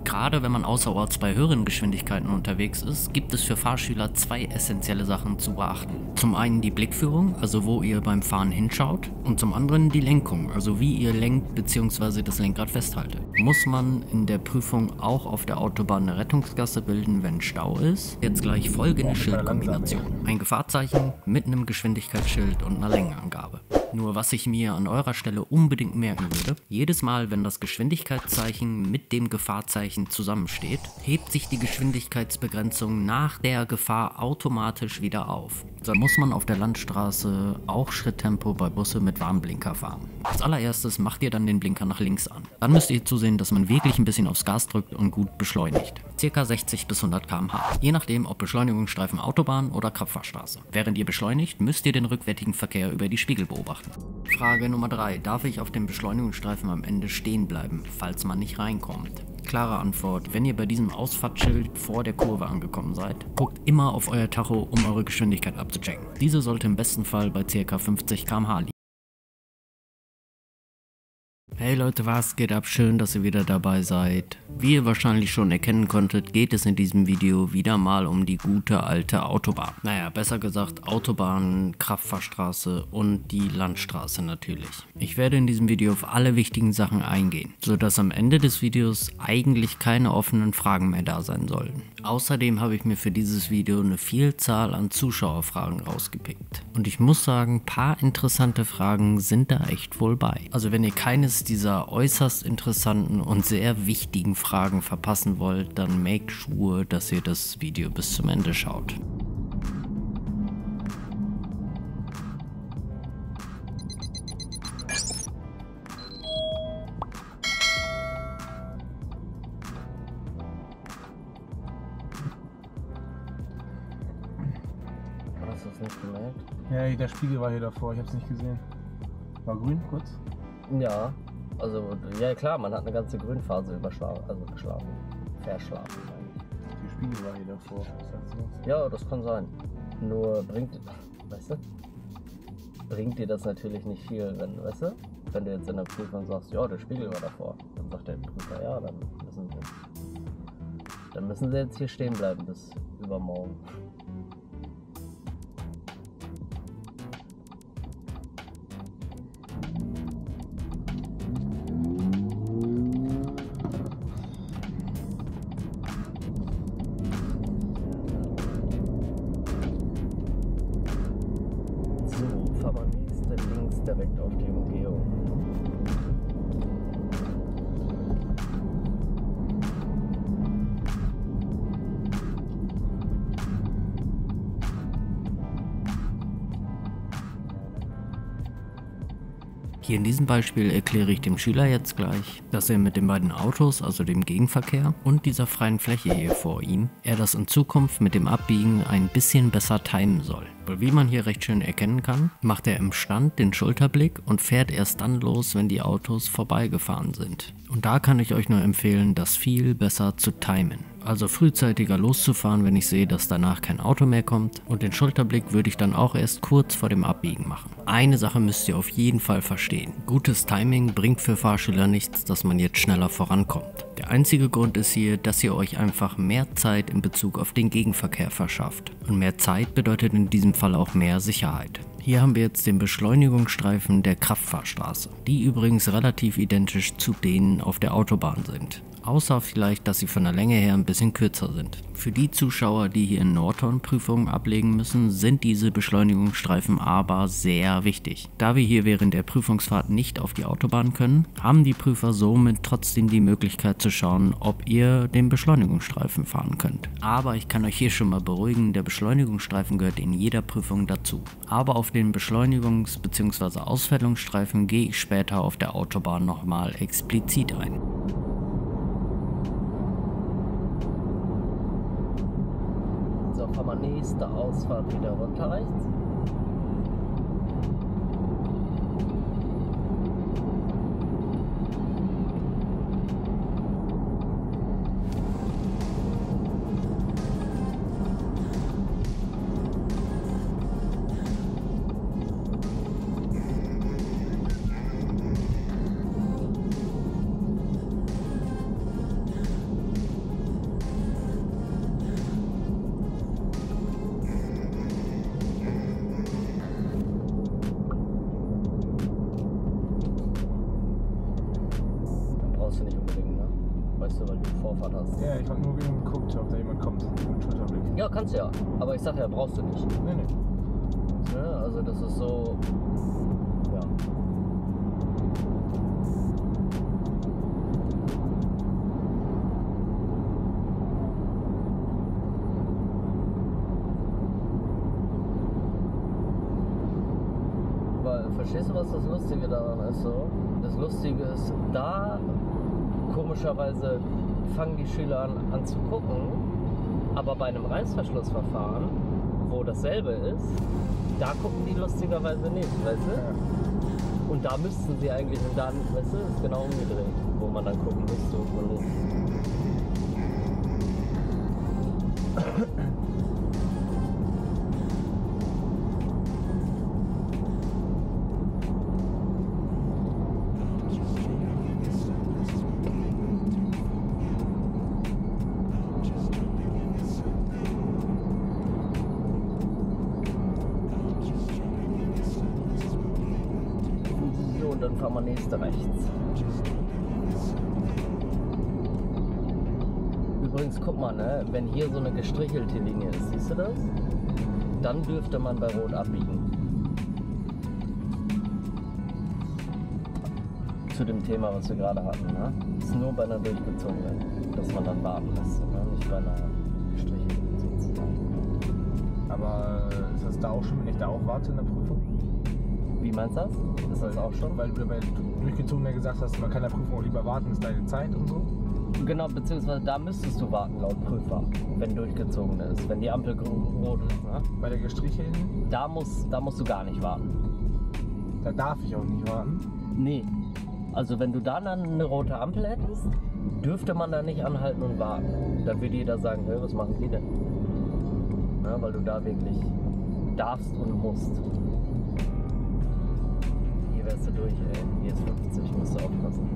Gerade wenn man außerorts bei höheren Geschwindigkeiten unterwegs ist, gibt es für Fahrschüler zwei essentielle Sachen zu beachten. Zum einen die Blickführung, also wo ihr beim Fahren hinschaut, und zum anderen die Lenkung, also wie ihr lenkt bzw. das Lenkrad festhaltet. Muss man in der Prüfung auch auf der Autobahn eine Rettungsgasse bilden, wenn Stau ist? Jetzt gleich folgende Schildkombination. Ein Gefahrzeichen mit einem Geschwindigkeitsschild und einer Längenangabe. Nur was ich mir an eurer Stelle unbedingt merken würde: jedes Mal, wenn das Geschwindigkeitszeichen mit dem Gefahrzeichen zusammensteht, hebt sich die Geschwindigkeitsbegrenzung nach der Gefahr automatisch wieder auf. Da muss man auf der Landstraße auch Schritttempo bei Busse mit Warnblinker fahren. Als allererstes macht ihr dann den Blinker nach links an. Dann müsst ihr zusehen, dass man wirklich ein bisschen aufs Gas drückt und gut beschleunigt. Circa 60 bis 100 km/h. Je nachdem, ob Beschleunigungsstreifen Autobahn oder Kraftfahrstraße. Während ihr beschleunigt, müsst ihr den rückwärtigen Verkehr über die Spiegel beobachten. Frage Nummer 3. Darf ich auf dem Beschleunigungsstreifen am Ende stehen bleiben, falls man nicht reinkommt? Klare Antwort: Wenn ihr bei diesem Ausfahrtsschild vor der Kurve angekommen seid, guckt immer auf euer Tacho, um eure Geschwindigkeit abzuchecken. Diese sollte im besten Fall bei ca. 50 km/h liegen. Hey Leute, was geht ab? Schön, dass ihr wieder dabei seid. Wie ihr wahrscheinlich schon erkennen konntet, geht es in diesem Video wieder mal um die gute alte Autobahn. Naja, besser gesagt Autobahn, Kraftfahrstraße und die Landstraße natürlich. Ich werde in diesem Video auf alle wichtigen Sachen eingehen, sodass am Ende des Videos eigentlich keine offenen Fragen mehr da sein sollten. Außerdem habe ich mir für dieses Video eine Vielzahl an Zuschauerfragen rausgepickt. Und ich muss sagen, ein paar interessante Fragen sind da echt wohl bei. Also wenn ihr keines dieser äußerst interessanten und sehr wichtigen Fragen verpassen wollt, dann make sure, dass ihr das Video bis zum Ende schaut. Hast du es nicht gemerkt? Ja, der Spiegel war hier davor, ich hab's nicht gesehen. War grün, kurz? Ja, also ja klar, man hat eine ganze Grünphase verschlafen. Verschlafen. Der Spiegel war hier davor. Was sagst du? Ja, das kann sein. Nur bringt dir das natürlich nicht viel, wenn du jetzt in der Prüfung sagst, ja, der Spiegel war davor. Dann sagt der Prüfer, ja, dann müssen sie jetzt hier stehen bleiben bis übermorgen. Links direkt auf die Umgehung. Hier in diesem Beispiel erkläre ich dem Schüler jetzt gleich, dass er mit den beiden Autos, also dem Gegenverkehr und dieser freien Fläche hier vor ihm, er das in Zukunft mit dem Abbiegen ein bisschen besser timen soll. Weil wie man hier recht schön erkennen kann, macht er im Stand den Schulterblick und fährt erst dann los, wenn die Autos vorbeigefahren sind. Und da kann ich euch nur empfehlen, das viel besser zu timen. Also frühzeitiger loszufahren, wenn ich sehe, dass danach kein Auto mehr kommt, und den Schulterblick würde ich dann auch erst kurz vor dem Abbiegen machen. Eine Sache müsst ihr auf jeden Fall verstehen: Gutes Timing bringt für Fahrschüler nichts, dass man jetzt schneller vorankommt. Der einzige Grund ist hier, dass ihr euch einfach mehr Zeit in Bezug auf den Gegenverkehr verschafft. Und mehr Zeit bedeutet in diesem Fall auch mehr Sicherheit. Hier haben wir jetzt den Beschleunigungsstreifen der Kraftfahrstraße, die übrigens relativ identisch zu denen auf der Autobahn sind. Außer vielleicht, dass sie von der Länge her ein bisschen kürzer sind. Für die Zuschauer, die hier in Nordhorn Prüfungen ablegen müssen, sind diese Beschleunigungsstreifen aber sehr wichtig. Da wir hier während der Prüfungsfahrt nicht auf die Autobahn können, haben die Prüfer somit trotzdem die Möglichkeit zu schauen, ob ihr den Beschleunigungsstreifen fahren könnt. Aber ich kann euch hier schon mal beruhigen, der Beschleunigungsstreifen gehört in jeder Prüfung dazu. Aber auf den Beschleunigungs- bzw. Ausfällungsstreifen gehe ich später auf der Autobahn nochmal explizit ein. So, fahren wir nächste Ausfahrt wieder runter rechts. weißt du, weil du Vorfahrt hast. Ja, ich hab nur wieder geguckt, ob da jemand kommt mit Schulterblick. Ja, kannst du ja. Aber ich sag ja, brauchst du nicht. Nee. Ja, also das ist so. Ja. Weil, verstehst du, was das Lustige daran ist so? Das Lustige ist, da komischerweise fangen die Schüler an zu gucken, aber bei einem Reißverschlussverfahren, wo dasselbe ist, da gucken die lustigerweise nicht, weißt du? Ja. Und da müssten sie eigentlich, und dann, weißt du, ist genau umgedreht, wo man dann gucken müsste und nicht. Und dann fahren wir nächste rechts. Übrigens, guck mal, ne, wenn hier so eine gestrichelte Linie ist, siehst du das? Dann dürfte man bei Rot abbiegen. Zu dem Thema, was wir gerade hatten, ne? Ist nur bei einer durchgezogenen, dass man dann warten lässt, ne? Nicht bei einer gestrichelten sozusagen. Aber ist das da auch schon, wenn ich da auch warte in der Prüfung? Wie meinst du das? Ist das auch schon? Weil du durchgezogen gesagt hast, man kann der Prüfung auch lieber warten, ist deine Zeit und so. Genau, beziehungsweise da müsstest du warten laut Prüfer, wenn durchgezogen ist, wenn die Ampel rot ist. Ne? Bei der gestrichelten, Da musst du gar nicht warten. da darf ich auch nicht warten. Nee. Also wenn du dann eine rote Ampel hättest, dürfte man da nicht anhalten und warten. Dann würde jeder sagen, hey, was machen die denn? Ja, weil du da wirklich darfst und musst. Hier wärst du durch, ey. Hier ist 50, musst du aufpassen.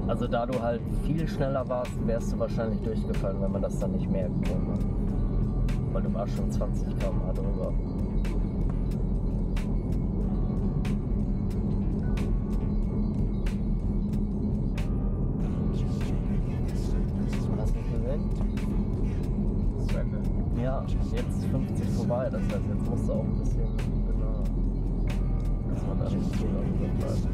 Also da du halt viel schneller warst, wärst du wahrscheinlich durchgefallen, wenn man das dann nicht merkt. Ne? Weil du warst schon 20 km/h drüber. Hast du mich gesehen? Das ist zu Ende. Ja, jetzt ist 50 vorbei, das heißt, jetzt musst du auch ein bisschen, genau, dass man da nicht zu langsam bleibt.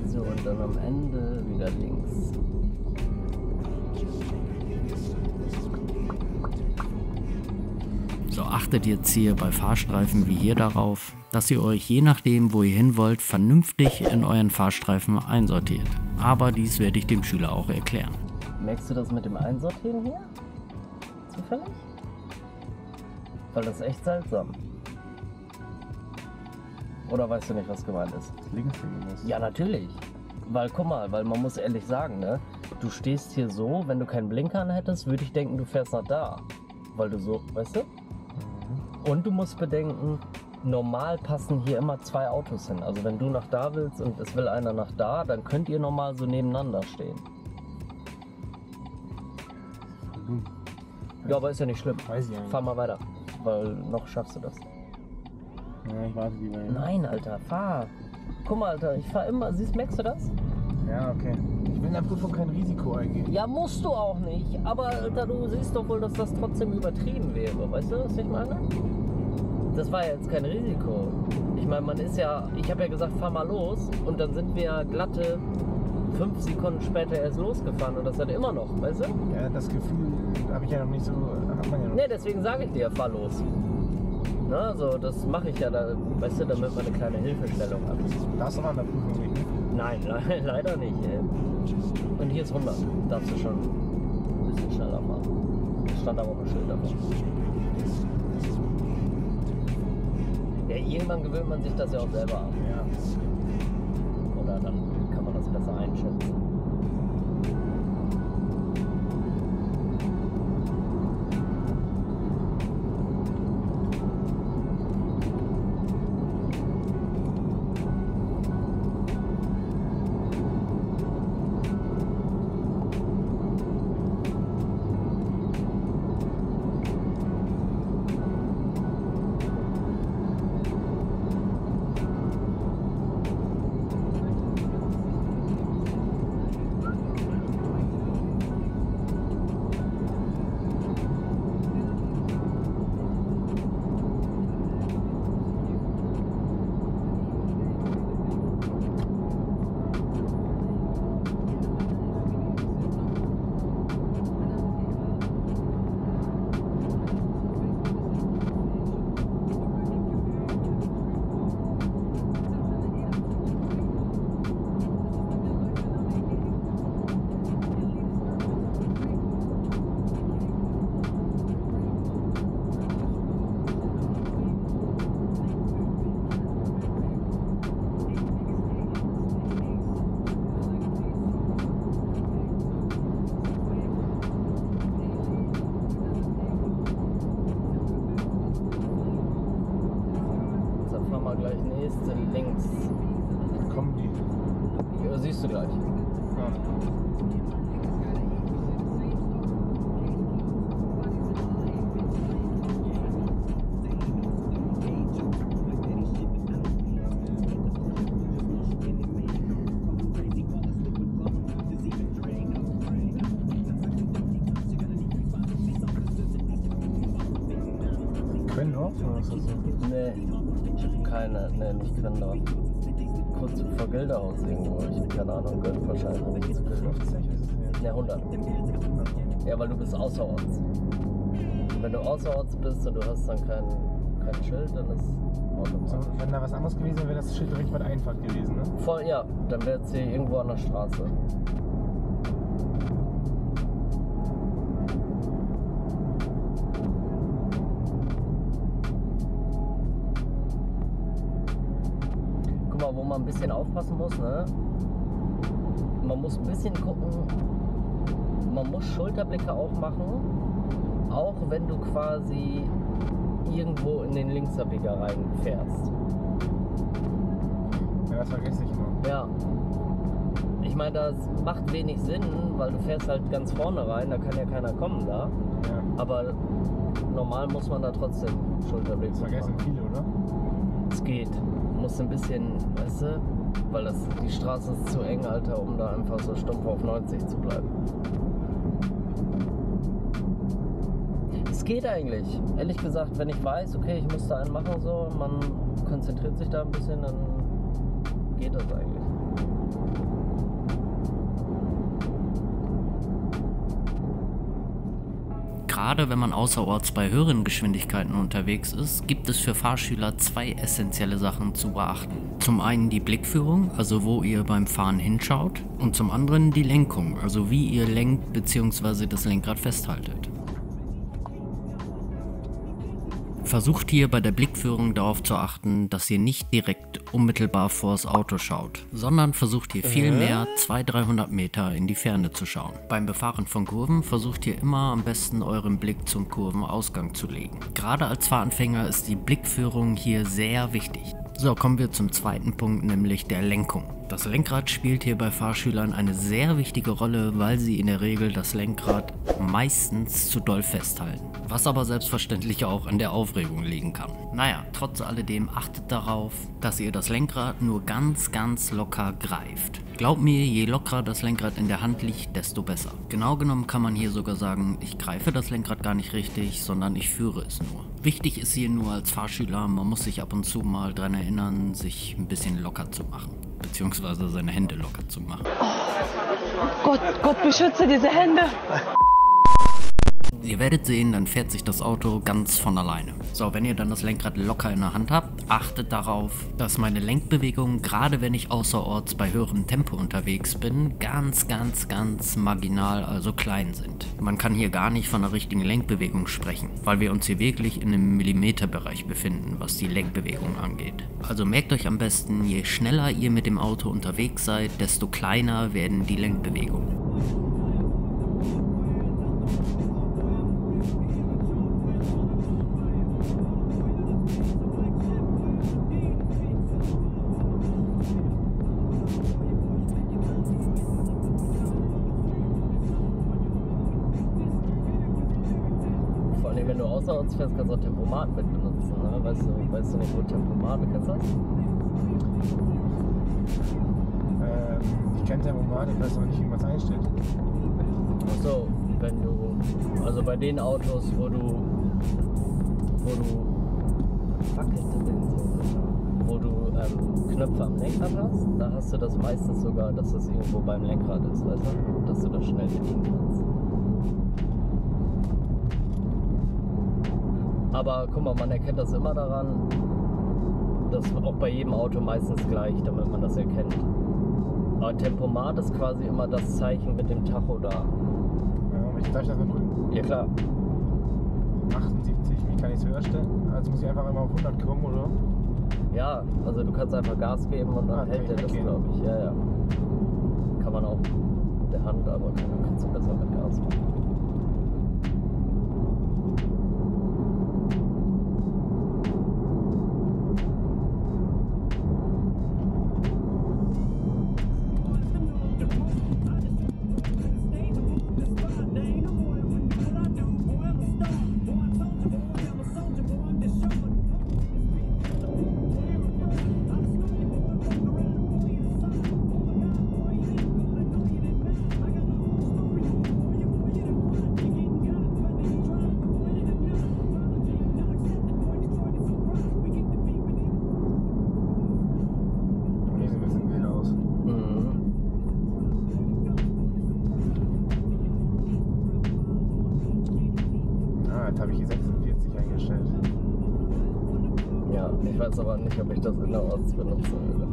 So, und dann am Ende wieder links. So achtet jetzt hier bei Fahrstreifen wie hier darauf, dass ihr euch je nachdem, wo ihr hin wollt, vernünftig in euren Fahrstreifen einsortiert. Aber dies werde ich dem Schüler auch erklären. Merkst du das mit dem Einsortieren hier? Zufällig? Weil das ist echt seltsam. Oder weißt du nicht, was gemeint ist? Links liegen muss. Ja, natürlich. Weil, guck mal, weil man muss ehrlich sagen, ne? Du stehst hier so, wenn du keinen Blinker an hättest, würde ich denken, du fährst nach da. Weil du so, weißt du? Und du musst bedenken, normal passen hier immer zwei Autos hin. Also wenn du nach da willst und es will einer nach da, dann könnt ihr normal so nebeneinander stehen. Ja, aber ist ja nicht schlimm. Weiß ich ja nicht. Fahr mal weiter, weil noch schaffst du das. Ja, ich warte lieber hier. Nein, Alter, fahr. Guck mal, Alter, ich fahr immer. Siehst, merkst du das? Ja, okay. Ich will in der Prüfung kein Risiko eingehen. Ja, musst du auch nicht. Aber, Alter, du siehst doch wohl, dass das trotzdem übertrieben wäre. Weißt du, was ich meine? Das war ja jetzt kein Risiko. Ich meine, man ist ja... Ich habe ja gesagt, fahr mal los. Und dann sind wir ja glatte 5 Sekunden später erst losgefahren. Und das hat immer noch, weißt du? Ja, das Gefühl habe ich ja noch nicht so. Hat man ja noch. Ne, deswegen sage ich dir, fahr los. Na, also das mache ich ja, da, weißt du, damit man eine kleine Hilfestellung hat. Darfst du mal in der Prüfung nicht? Nein, leider nicht, ey. hier ist 100. Darfst du schon ein bisschen schneller fahren. Stand aber auch ein Schild davor. Ja, irgendwann gewöhnt man sich das ja auch selber an. Ja. Oder dann kann man das besser einschätzen. Gleich nächste links. Kommen die? Ja, siehst du gleich. Ja. Quendorf oder was ist das so? Nee, nicht Quendorf. Kurz vor Gilderhaus irgendwo. Ich habe keine Ahnung, gehört wahrscheinlich nicht zu Gilderhaus. 50 ist es jetzt? Ja, 100. Ja, weil du bist außerorts. Und wenn du außerorts bist und du hast dann kein Schild, dann ist automatisch. So, wenn da was anderes gewesen wäre, wäre das Schild direkt bei der Einfahrt gewesen, ne? Voll, ja. Dann wäre es hier irgendwo an der Straße. Guck mal, wo man ein bisschen aufpassen muss, ne? Man muss ein bisschen gucken, man muss Schulterblicke auch machen, auch wenn du quasi irgendwo in den Linksabbieger reinfährst. Ja, das vergesse ich immer. Ja. Ich meine, das macht wenig Sinn, weil du fährst halt ganz vorne rein, da kann ja keiner kommen da. Ja. Aber normal muss man da trotzdem Schulterblick Das vergessen machen. viele, oder? Es geht. Du musst ein bisschen, weißt du, weil die Straße ist zu eng, Alter, um da einfach so stumpf auf 90 zu bleiben. Es geht eigentlich. Ehrlich gesagt, wenn ich weiß, okay, ich muss da einen machen, so, man konzentriert sich da ein bisschen, dann geht das eigentlich. Gerade wenn man außerorts bei höheren Geschwindigkeiten unterwegs ist, gibt es für Fahrschüler zwei essentielle Sachen zu beachten. Zum einen die Blickführung, also wo ihr beim Fahren hinschaut, und zum anderen die Lenkung, also wie ihr lenkt bzw. das Lenkrad festhaltet. Versucht hier bei der Blickführung darauf zu achten, dass ihr nicht direkt unmittelbar vors Auto schaut, sondern versucht hier vielmehr 200-300 Meter in die Ferne zu schauen. Beim Befahren von Kurven versucht ihr immer am besten euren Blick zum Kurvenausgang zu legen. Gerade als Fahranfänger ist die Blickführung hier sehr wichtig. So, kommen wir zum zweiten Punkt, nämlich der Lenkung. Das Lenkrad spielt hier bei Fahrschülern eine sehr wichtige Rolle, weil sie in der Regel das Lenkrad meistens zu doll festhalten. Was aber selbstverständlich auch an der Aufregung liegen kann. Naja, trotz alledem achtet darauf, dass ihr das Lenkrad nur ganz locker greift. Glaubt mir, je lockerer das Lenkrad in der Hand liegt, desto besser. Genau genommen kann man hier sogar sagen, ich greife das Lenkrad gar nicht richtig, sondern ich führe es nur. Wichtig ist hier nur als Fahrschüler, man muss sich ab und zu mal daran erinnern, sich ein bisschen locker zu machen. Beziehungsweise seine Hände locker zu machen. Gott beschütze diese Hände! Ihr werdet sehen, dann fährt sich das Auto ganz von alleine. So, wenn ihr dann das Lenkrad locker in der Hand habt, achtet darauf, dass meine Lenkbewegungen, gerade wenn ich außerorts bei höherem Tempo unterwegs bin, ganz marginal, also klein sind. Man kann hier gar nicht von einer richtigen Lenkbewegung sprechen, weil wir uns hier wirklich in einem Millimeterbereich befinden, was die Lenkbewegung angeht. Also merkt euch am besten, je schneller ihr mit dem Auto unterwegs seid, desto kleiner werden die Lenkbewegungen. Wenn du außerorts fährst, kannst du auch Tempomat mit benutzen. Ne? Weißt du nicht, wo Tempomat, kennst du das? Ich kenne Tempomat, ich weiß aber nicht, wie man es einstellt. Achso, wenn du, also bei den Autos, wo du Knöpfe am Lenkrad hast, da hast du das meistens sogar, dass das irgendwo beim Lenkrad ist, weißt du? Dass du das schnell bedienen kannst. Aber guck mal, man erkennt das immer daran, dass auch bei jedem Auto meistens gleich, damit man das erkennt. Aber Tempomat ist quasi immer das Zeichen mit dem Tacho da. Ja, welche Taste das drücken? Ja klar. 78, wie kann ich es höher stellen? Also muss ich einfach einmal auf 100 kommen, oder? Ja, also du kannst einfach Gas geben und dann hält der das, glaube ich. Ja. Kann man auch mit der Hand, aber kannst du besser mit Gas machen. Jetzt habe ich hier 46 eingestellt. Ja, ich weiß aber nicht, ob ich das innerorts benutzen würde.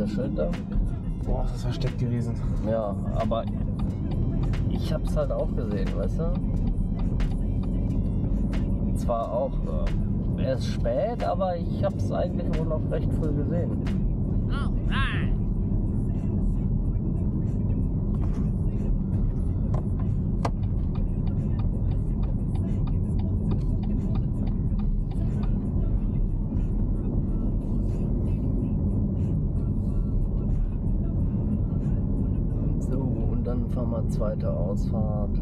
Schild da. Boah, ist das versteckt gewesen. Ja, aber ich hab's halt auch gesehen, weißt du? Zwar auch erst spät, aber ich hab's eigentlich wohl noch recht früh gesehen. Dann fahren wir zweite Ausfahrt.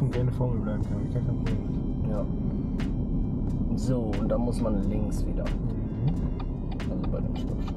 Prüfung gerne vor mir bleiben kann. Ich gar kein Problem mit. Ja. So, und dann muss man links wieder. Also bei dem Stoppschild.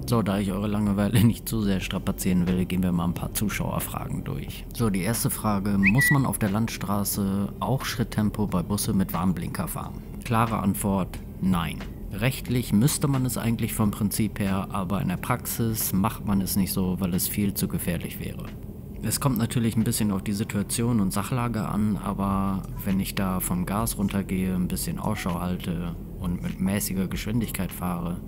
So, da ich eure Langeweile nicht zu sehr strapazieren will, gehen wir mal ein paar Zuschauerfragen durch. So, die erste Frage: Muss man auf der Landstraße auch Schritttempo bei Busse mit Warnblinker fahren? Klare Antwort: Nein. Rechtlich müsste man es eigentlich vom Prinzip her, aber in der Praxis macht man es nicht so, weil es viel zu gefährlich wäre. Es kommt natürlich ein bisschen auf die Situation und Sachlage an, aber wenn ich da vom Gas runtergehe, ein bisschen Ausschau halte und mit mäßiger Geschwindigkeit fahre,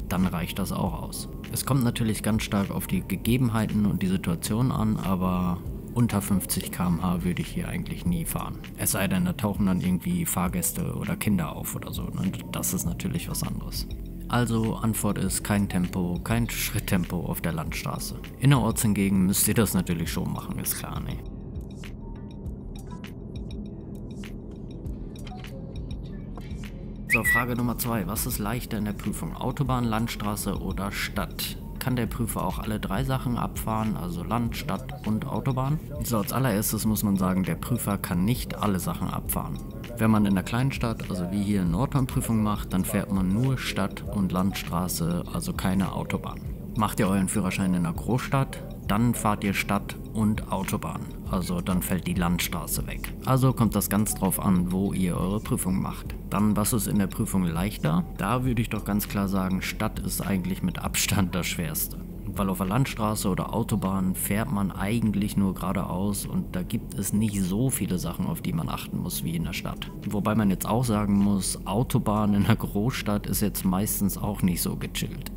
dann reicht das auch aus. Es kommt natürlich ganz stark auf die Gegebenheiten und die Situation an, aber unter 50 km/h würde ich hier eigentlich nie fahren. Es sei denn, da tauchen dann irgendwie Fahrgäste oder Kinder auf oder so, und das ist natürlich was anderes. Also Antwort ist kein Tempo, kein Schritttempo auf der Landstraße. Innerorts hingegen müsst ihr das natürlich schon machen, ist klar, ne? So, Frage Nummer 2. Was ist leichter in der Prüfung? Autobahn, Landstraße oder Stadt? Kann der Prüfer auch alle drei Sachen abfahren, also Land, Stadt und Autobahn? So, als allererstes muss man sagen, der Prüfer kann nicht alle Sachen abfahren. Wenn man in der kleinen Stadt, also wie hier in Nordhorn, Prüfung macht, dann fährt man nur Stadt- und Landstraße, also keine Autobahn. Macht ihr euren Führerschein in einer Großstadt, dann fahrt ihr Stadt- und Autobahn, also dann fällt die Landstraße weg. Also kommt das ganz drauf an, wo ihr eure Prüfung macht. Dann, was ist in der Prüfung leichter? Da würde ich doch ganz klar sagen, Stadt ist eigentlich mit Abstand das Schwerste. Weil auf der Landstraße oder Autobahn fährt man eigentlich nur geradeaus und da gibt es nicht so viele Sachen, auf die man achten muss wie in der Stadt. Wobei man jetzt auch sagen muss, Autobahn in einer Großstadt ist jetzt meistens auch nicht so gechillt.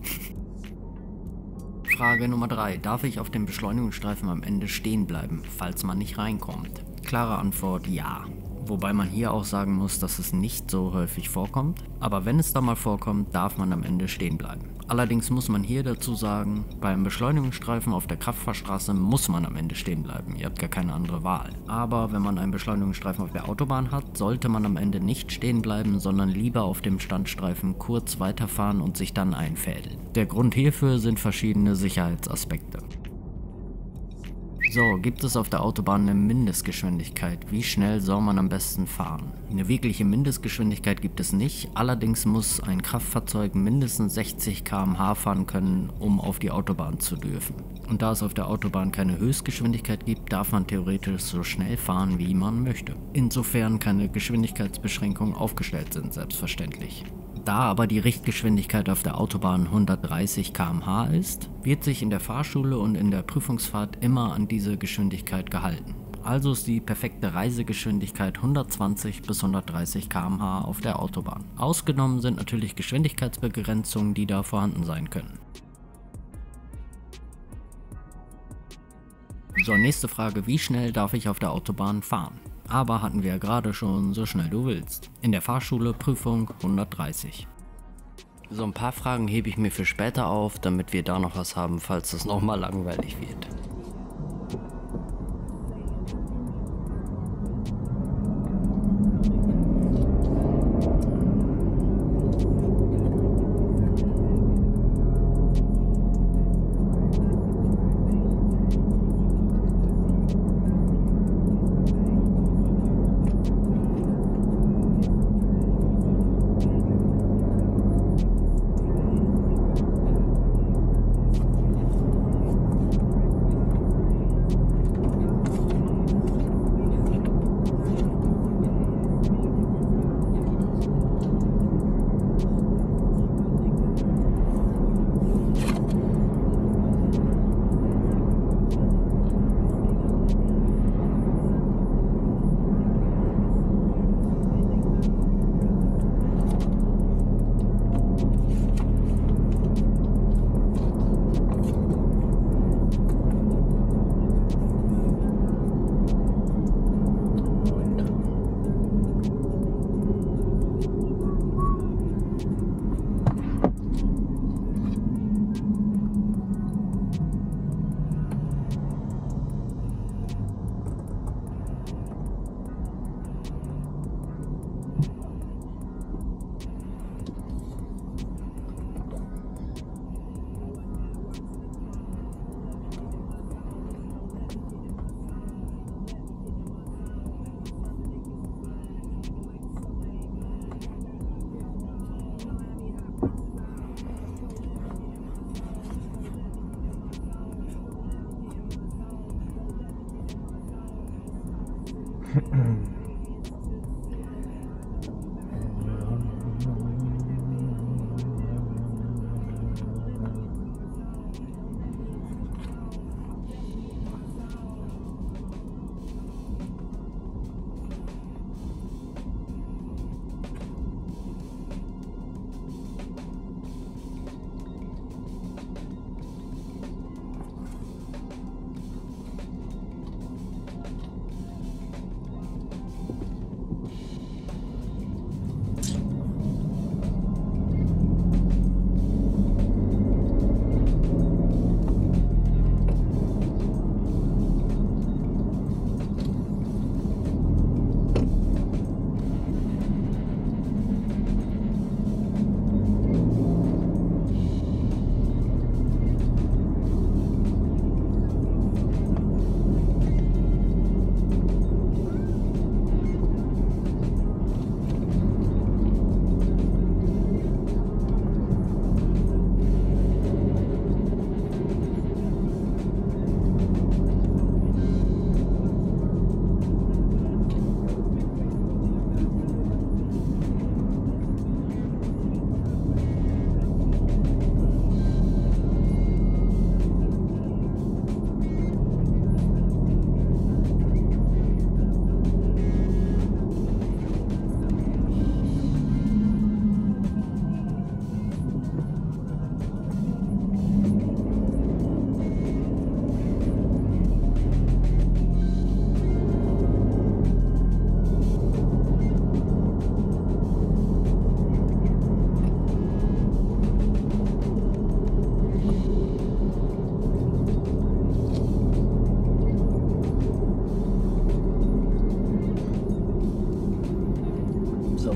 Frage Nummer 3. Darf ich auf dem Beschleunigungsstreifen am Ende stehen bleiben, falls man nicht reinkommt? Klare Antwort: ja. Wobei man hier auch sagen muss, dass es nicht so häufig vorkommt. Aber wenn es da mal vorkommt, darf man am Ende stehen bleiben. Allerdings muss man hier dazu sagen, beim Beschleunigungsstreifen auf der Kraftfahrstraße muss man am Ende stehen bleiben. Ihr habt gar keine andere Wahl. Aber wenn man einen Beschleunigungsstreifen auf der Autobahn hat, sollte man am Ende nicht stehen bleiben, sondern lieber auf dem Standstreifen kurz weiterfahren und sich dann einfädeln. Der Grund hierfür sind verschiedene Sicherheitsaspekte. So, gibt es auf der Autobahn eine Mindestgeschwindigkeit? Wie schnell soll man am besten fahren? Eine wirkliche Mindestgeschwindigkeit gibt es nicht, allerdings muss ein Kraftfahrzeug mindestens 60 km/h fahren können, um auf die Autobahn zu dürfen. Und da es auf der Autobahn keine Höchstgeschwindigkeit gibt, darf man theoretisch so schnell fahren, wie man möchte. Insofern keine Geschwindigkeitsbeschränkungen aufgestellt sind, selbstverständlich. Da aber die Richtgeschwindigkeit auf der Autobahn 130 km/h ist, wird sich in der Fahrschule und in der Prüfungsfahrt immer an diese Geschwindigkeit gehalten. Also ist die perfekte Reisegeschwindigkeit 120 bis 130 km/h auf der Autobahn. Ausgenommen sind natürlich Geschwindigkeitsbegrenzungen, die da vorhanden sein können. So, nächste Frage: Wie schnell darf ich auf der Autobahn fahren? Aber hatten wir ja gerade schon, so schnell du willst. In der Fahrschule Prüfung 130. So, ein paar Fragen hebe ich mir für später auf, damit wir da noch was haben, falls es nochmal langweilig wird.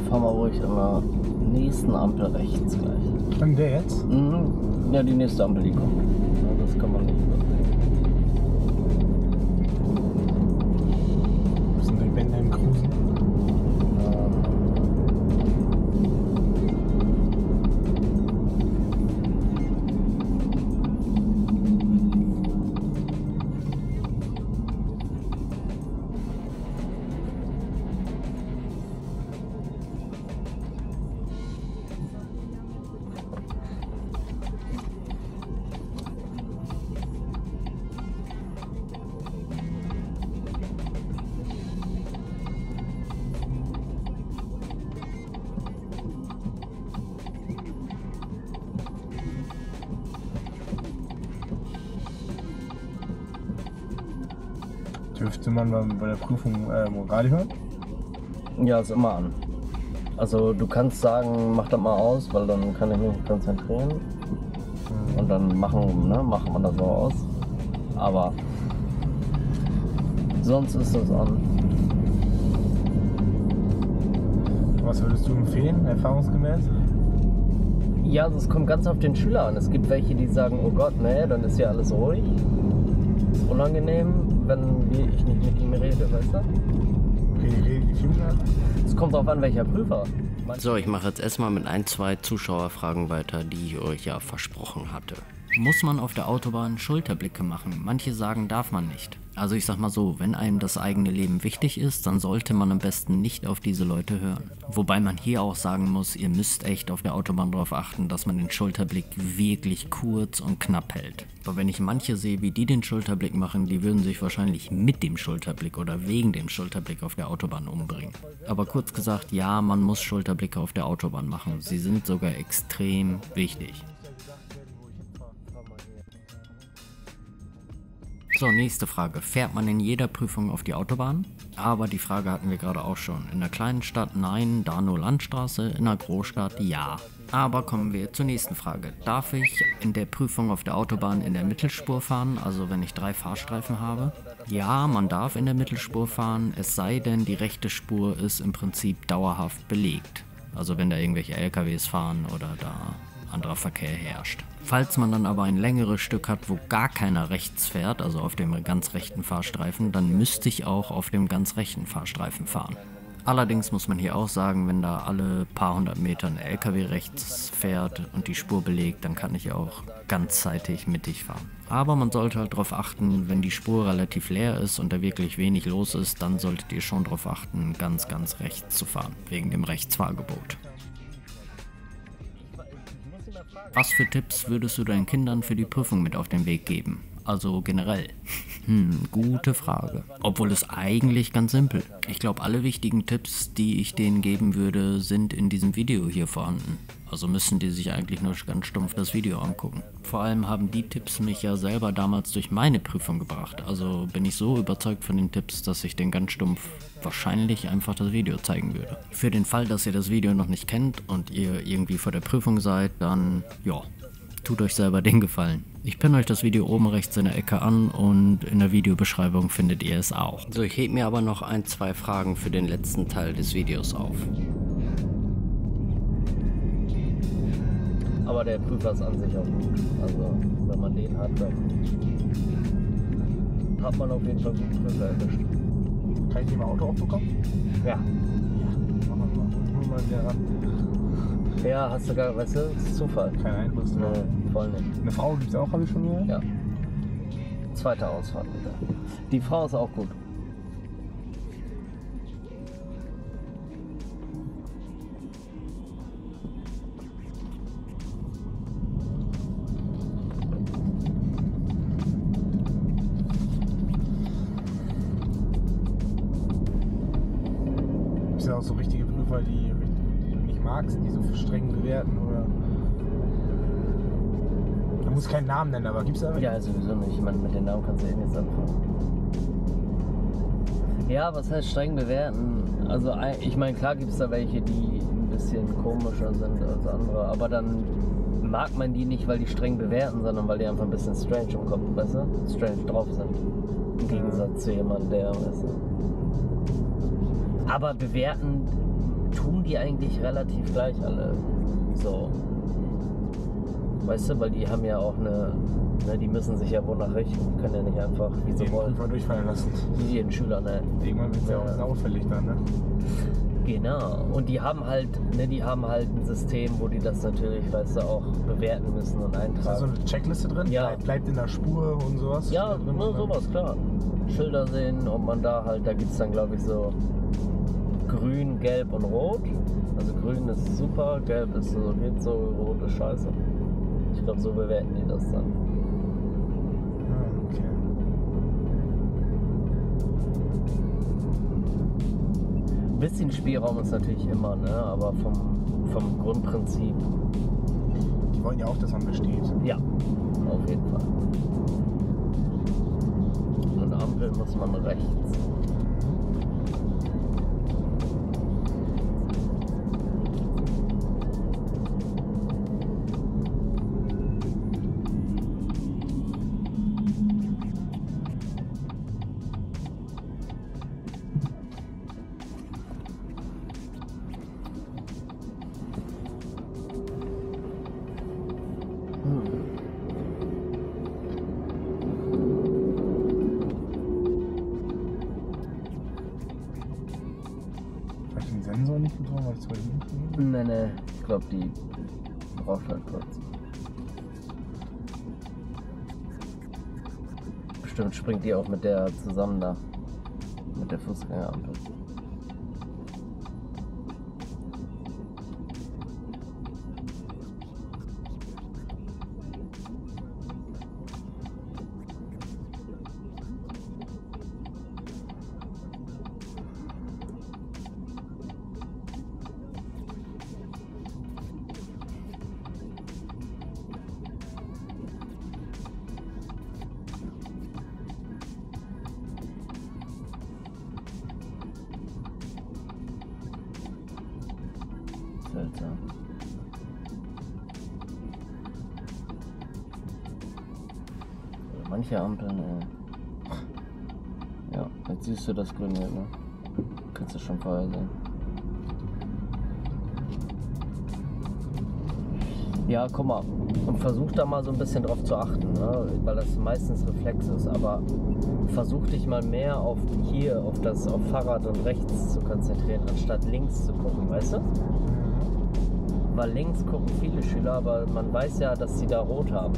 Fahren wir ruhig an der nächsten Ampel rechts gleich. Und der jetzt? Mhm. Ja, die nächste Ampel, die kommt. Ja, das kann man nicht übersehen. Was sind die Wände im Cruisen? Dürfte man bei der Prüfung Radio hören? Ja, ist immer an. Also du kannst sagen, mach das mal aus, weil dann kann ich mich nicht konzentrieren. Und dann machen wir das so aus. Aber sonst ist das an. Was würdest du empfehlen, erfahrungsgemäß? Ja, also es kommt ganz auf den Schüler an. Es gibt welche, die sagen, oh Gott, nee, dann ist ja alles ruhig. Ist unangenehm, wenn ich nicht mit ihm rede, weißt du? Okay, die Schüler? Es kommt drauf an, welcher Prüfer. So, ich mache jetzt erstmal mit 2 Zuschauerfragen weiter, die ich euch ja versprochen hatte. Muss man auf der Autobahn Schulterblicke machen? Manche sagen, darf man nicht. Also ich sag mal so, wenn einem das eigene Leben wichtig ist, dann sollte man am besten nicht auf diese Leute hören. Wobei man hier auch sagen muss, ihr müsst echt auf der Autobahn darauf achten, dass man den Schulterblick wirklich kurz und knapp hält. Aber wenn ich manche sehe, wie die den Schulterblick machen, die würden sich wahrscheinlich mit dem Schulterblick oder wegen dem Schulterblick auf der Autobahn umbringen. Aber kurz gesagt, ja, man muss Schulterblicke auf der Autobahn machen. Sie sind sogar extrem wichtig. So, nächste Frage. Fährt man in jeder Prüfung auf die Autobahn? Aber die Frage hatten wir gerade auch schon. In einer kleinen Stadt nein, da nur Landstraße, in einer Großstadt ja. Aber kommen wir zur nächsten Frage. Darf ich in der Prüfung auf der Autobahn in der Mittelspur fahren, also wenn ich 3 Fahrstreifen habe? Ja, man darf in der Mittelspur fahren, es sei denn, die rechte Spur ist im Prinzip dauerhaft belegt. Also wenn da irgendwelche LKWs fahren oder da anderer Verkehr herrscht. Falls man dann aber ein längeres Stück hat, wo gar keiner rechts fährt, also auf dem ganz rechten Fahrstreifen, dann müsste ich auch auf dem ganz rechten Fahrstreifen fahren. Allerdings muss man hier auch sagen, wenn da alle paar hundert Meter ein LKW rechts fährt und die Spur belegt, dann kann ich auch ganzzeitig mittig fahren. Aber man sollte halt darauf achten, wenn die Spur relativ leer ist und da wirklich wenig los ist, dann solltet ihr schon darauf achten, ganz rechts zu fahren, wegen dem Rechtsfahrgebot. Was für Tipps würdest du deinen Kindern für die Prüfung mit auf den Weg geben? Also generell. Gute Frage. Obwohl es eigentlich ganz simpel. Ich glaube, alle wichtigen Tipps, die ich denen geben würde, sind in diesem Video hier vorhanden. Also müssen die sich eigentlich nur ganz stumpf das Video angucken. Vor allem haben die Tipps mich ja selber damals durch meine Prüfung gebracht. Also bin ich so überzeugt von den Tipps, dass ich den ganz stumpf wahrscheinlich einfach das Video zeigen würde. Für den Fall, dass ihr das Video noch nicht kennt und ihr irgendwie vor der Prüfung seid, dann ja, tut euch selber den Gefallen. Ich pinne euch das Video oben rechts in der Ecke an und in der Videobeschreibung findet ihr es auch. So, ich hebe mir aber noch 2 Fragen für den letzten Teil des Videos auf. Aber der Prüfer ist an sich auch gut. Also, wenn man den hat, dann hat man auf jeden Fall einen guten Prüfer erwischt. Kann ich dir mal Auto aufbekommen? Ja. Ja. Machen wir mal. Hol mal wieder ran. Ja, hast du gar, weißt du, das ist Zufall. Kein Einfluss. Nee, voll nicht. Eine Frau gibt es auch, habe ich schon gehört? Ja. Zweite Ausfahrt wieder. Die Frau ist auch gut. Gibt es ja auch so richtige Prüfer, die du nicht magst, die so streng bewerten, oder? Du musst keinen Namen nennen, aber gibt's da welche? Ja, sowieso nicht. Ich meine, mit den Namen kannst du eh nichts anfangen. Ja, was heißt streng bewerten? Also, ich meine, klar gibt es da welche, die ein bisschen komischer sind als andere, aber dann mag man die nicht, weil die streng bewerten, sondern weil die einfach ein bisschen strange im Kopf, weißt du? Strange drauf sind. Im Gegensatz zu jemandem, der, weißt du. Aber bewerten tun die eigentlich relativ gleich alle. So. Weißt du, weil die haben ja auch die müssen sich ja wonach richten, können ja nicht einfach, wie sie wollen. Prüfer durchfallen lassen. Wie jeden Schüler, ne? Irgendwann wird es ja auch auffällig dann, ne? Genau. Und die haben halt, ein System, wo die das natürlich, weißt du, auch bewerten müssen und eintragen. Ist da so eine Checkliste drin? Ja. Bleibt in der Spur und sowas? Ja, nur sowas, klar. Schilder sehen, ob man da halt, da gibt es dann, glaube ich, so grün, gelb und rot. Also grün ist super, gelb ist so, geht so, rot ist scheiße. Ich glaube, so bewerten die das dann. Okay. Ein bisschen Spielraum ist natürlich immer, ne? Aber vom Grundprinzip. Die wollen ja auch, dass man besteht. Ja, auf jeden Fall. Und Ampel muss man rechts. Sensor nicht getroffen, weil ich 2 hinkriege? Nee, ich glaube, die braucht halt kurz. Bestimmt springt die auch mit der zusammen da. Mit der Fußgängerampel. Seltsam. Manche Ampeln, ja, jetzt siehst du das Grün hier, ne? Kannst du schon vorher sehen. Ja, guck mal. Und versuch da mal so ein bisschen drauf zu achten, ne? Weil das meistens Reflex ist. Aber versuch dich mal mehr auf Fahrrad und rechts zu konzentrieren, anstatt links zu gucken, weißt du? Weil links gucken viele Schüler, aber man weiß ja, dass sie da rot haben.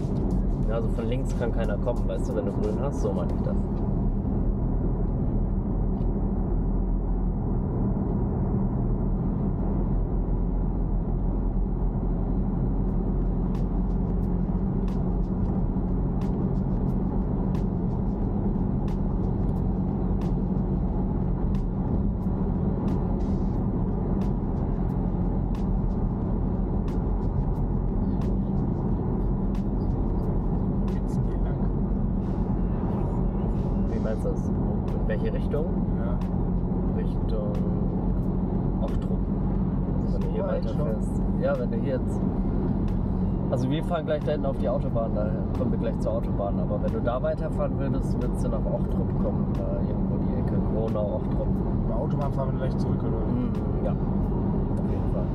Ja, also von links kann keiner kommen, weißt du, wenn du grün hast, so meine ich das. In welche Richtung? Ja. Richtung Ochtrup. Also wenn du hier weiterfährst. Ja, wenn du hier jetzt. Also wir fahren gleich da hinten auf die Autobahn, da kommen wir gleich zur Autobahn. Aber wenn du da weiterfahren würdest du nach Ochtrup kommen. Da irgendwo die Ecke. Gronau, Ochtrup. Bei Autobahn fahren wir gleich zurück, oder? Ja, auf jeden Fall.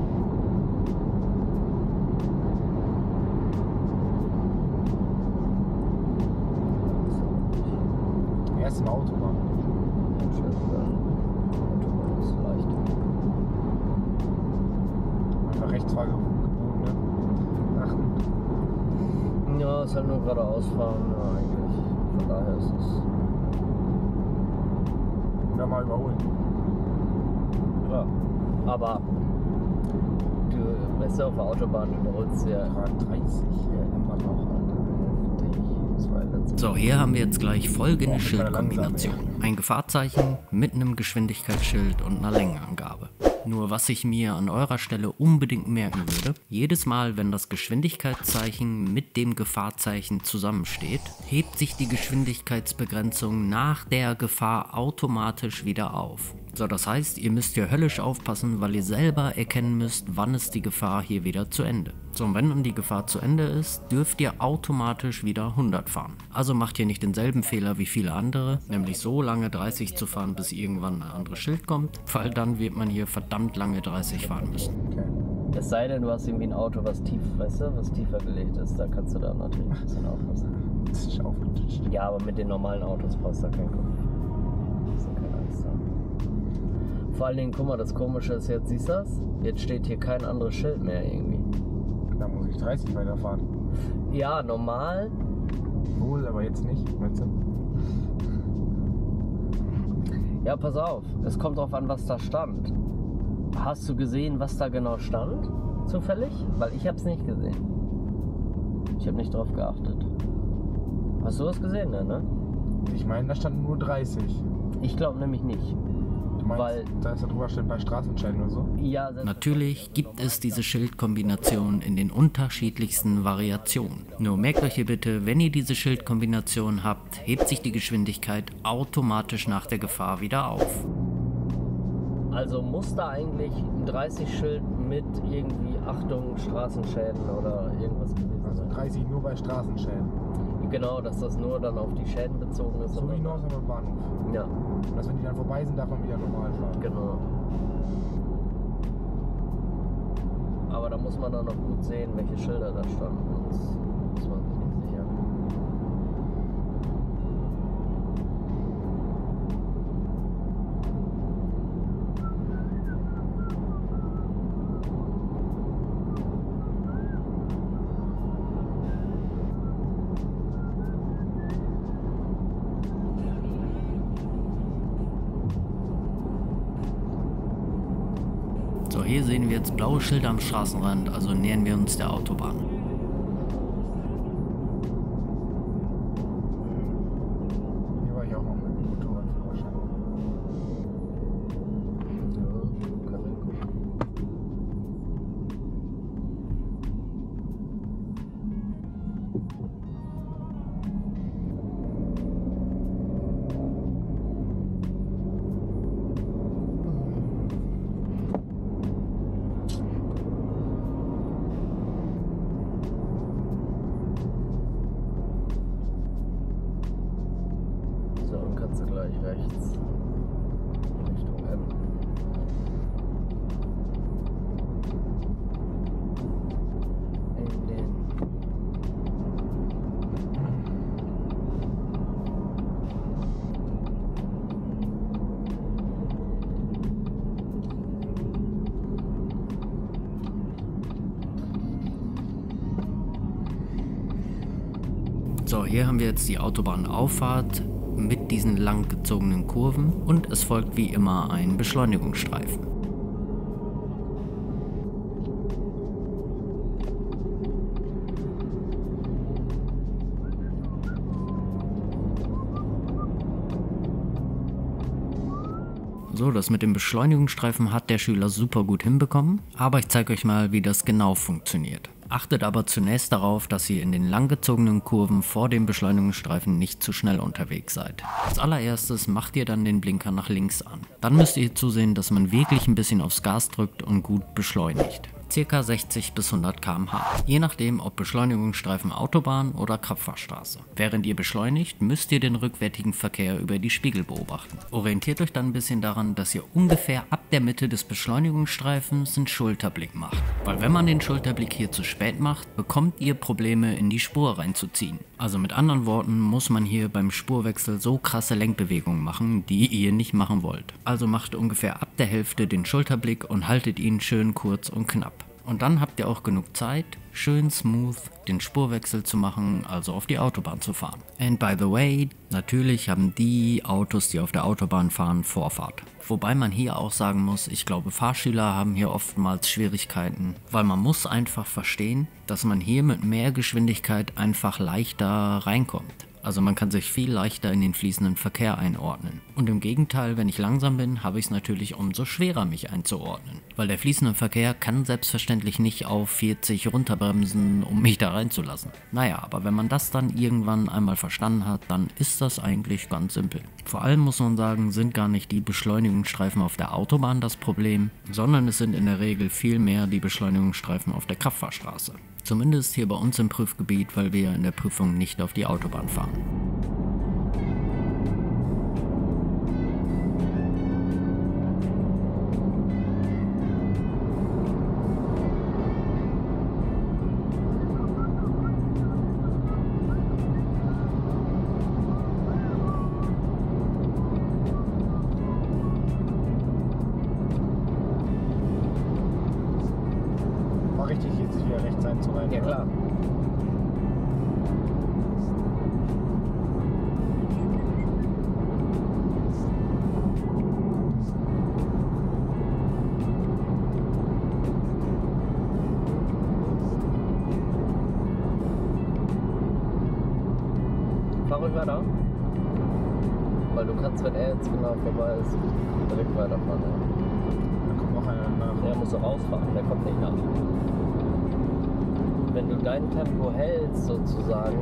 Erst in der Autobahn. Autobahn ist leicht. Einfach rechts gebogen, ne? Achten. Ja, ist halt nur geradeaus fahren, ja, eigentlich. Von daher ist es. Oder mal überholen. Klar. Aber du weißt ja, auf der Autobahn überholst du ja Grad 30. ja immer noch, Alter. Heftig. Das war letztes So, hier haben wir jetzt gleich folgende Schildkombination. Ein Gefahrzeichen mit einem Geschwindigkeitsschild und einer Längenangabe. Nur was ich mir an eurer Stelle unbedingt merken würde, jedes Mal, wenn das Geschwindigkeitszeichen mit dem Gefahrzeichen zusammensteht, hebt sich die Geschwindigkeitsbegrenzung nach der Gefahr automatisch wieder auf. So, das heißt, ihr müsst hier höllisch aufpassen, weil ihr selber erkennen müsst, wann ist die Gefahr hier wieder zu Ende. So, und wenn dann die Gefahr zu Ende ist, dürft ihr automatisch wieder 100 fahren. Also macht ihr nicht denselben Fehler wie viele andere, nämlich so lange 30 zu fahren, bis irgendwann ein anderes Schild kommt, weil dann wird man hier verdammt lange 30 fahren müssen. Okay. Es sei denn, du hast irgendwie ein Auto, was tief, weißt du, was tiefer gelegt ist, da kannst du da natürlich ein bisschen aufpassen. Das ist aufgetitscht. Ja, aber mit den normalen Autos brauchst du da keinen Kopf. Hast du keine Angst haben. Vor allen Dingen, guck mal, das Komische ist jetzt, siehst du das? Jetzt steht hier kein anderes Schild mehr irgendwie. Da muss ich 30 weiterfahren. Ja, normal. Wohl, aber jetzt nicht, meinst du? Ja, pass auf, es kommt drauf an, was da stand. Hast du gesehen, was da genau stand? Zufällig? Weil ich hab's nicht gesehen. Ich habe nicht drauf geachtet. Hast du was gesehen, ne? Ich meine, da stand nur 30. Ich glaube nämlich nicht. Du meinst, Weil- da ist da drüber steht bei Straßenschilden oder so? Ja, Natürlich gibt es diese Schildkombination in den unterschiedlichsten Variationen. Nur merkt euch hier bitte, wenn ihr diese Schildkombination habt, hebt sich die Geschwindigkeit automatisch nach der Gefahr wieder auf. Also muss da eigentlich ein 30-Schild mit irgendwie Achtung, Straßenschäden oder irgendwas gewesen Also sein? 30 nur bei Straßenschäden. Genau, dass das nur dann auf die Schäden bezogen ist. So wie und- hinaus am Bahnhof. Ja, Und dass wenn die dann vorbei sind, darf man wieder normal fahren. genau. Aber da muss man dann noch gut sehen, welche Schilder da standen. Sonst ist man sich nicht sicher. So, hier sehen wir jetzt blaue Schilder am Straßenrand, also nähern wir uns der Autobahn. Hier war ich auch noch mit dem Motorradführerschein. Ja, kann man gucken. So, hier haben wir jetzt die Autobahnauffahrt mit diesen lang gezogenen Kurven und es folgt wie immer ein Beschleunigungsstreifen. So, das mit dem Beschleunigungsstreifen hat der Schüler super gut hinbekommen, aber ich zeige euch mal, wie das genau funktioniert. Achtet aber zunächst darauf, dass ihr in den langgezogenen Kurven vor dem Beschleunigungsstreifen nicht zu schnell unterwegs seid. Als allererstes macht ihr dann den Blinker nach links an. Dann müsst ihr zusehen, dass man wirklich ein bisschen aufs Gas drückt und gut beschleunigt. Circa 60 bis 100 km/h, je nachdem ob Beschleunigungsstreifen Autobahn oder Kraftfahrstraße. Während ihr beschleunigt, müsst ihr den rückwärtigen Verkehr über die Spiegel beobachten. Orientiert euch dann ein bisschen daran, dass ihr ungefähr ab der Mitte des Beschleunigungsstreifens einen Schulterblick macht. Weil wenn man den Schulterblick hier zu spät macht, bekommt ihr Probleme in die Spur reinzuziehen. Also mit anderen Worten muss man hier beim Spurwechsel so krasse Lenkbewegungen machen, die ihr nicht machen wollt. Also macht ungefähr ab der Hälfte den Schulterblick und haltet ihn schön kurz und knapp. Und dann habt ihr auch genug Zeit, schön smooth den Spurwechsel zu machen, also auf die Autobahn zu fahren. And by the way, natürlich haben die Autos, die auf der Autobahn fahren, Vorfahrt. Wobei man hier auch sagen muss, ich glaube Fahrschüler haben hier oftmals Schwierigkeiten, weil man muss einfach verstehen, dass man hier mit mehr Geschwindigkeit einfach leichter reinkommt. Also man kann sich viel leichter in den fließenden Verkehr einordnen. Und im Gegenteil, wenn ich langsam bin, habe ich es natürlich umso schwerer, mich einzuordnen. Weil der fließende Verkehr kann selbstverständlich nicht auf 40 runterbremsen, um mich da reinzulassen. Naja, aber wenn man das dann irgendwann einmal verstanden hat, dann ist das eigentlich ganz simpel. Vor allem muss man sagen, sind gar nicht die Beschleunigungsstreifen auf der Autobahn das Problem, sondern es sind in der Regel viel mehr die Beschleunigungsstreifen auf der Kraftfahrstraße. Zumindest hier bei uns im Prüfgebiet, weil wir in der Prüfung nicht auf die Autobahn fahren. War richtig, jetzt wieder rechts einzureiten. Ja klar. Fahr ruhig weiter. Weil du kannst, wenn er jetzt genau vorbei ist, direkt weiterfahren. Da kommt noch einer nach. Der muss rausfahren, der kommt nicht nach. Wenn du dein Tempo hältst sozusagen,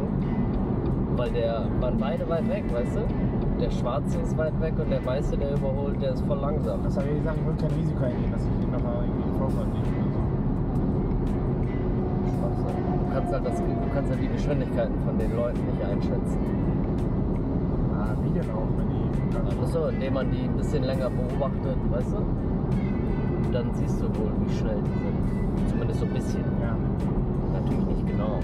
weil waren beide weit weg, weißt du? Der Schwarze ist weit weg und der Weiße, der überholt, der ist voll langsam. Das habe ich gesagt, ich will kein Risiko eingehen, dass ich ihn nochmal irgendwie Vorfahrt nehme oder so. Du kannst halt die Geschwindigkeiten von den Leuten nicht einschätzen. Ah, wie denn auch, wenn die... Achso, indem man die ein bisschen länger beobachtet, weißt du? Dann siehst du wohl, wie schnell die sind. Zumindest so ein bisschen. Ja. Natürlich nicht genau.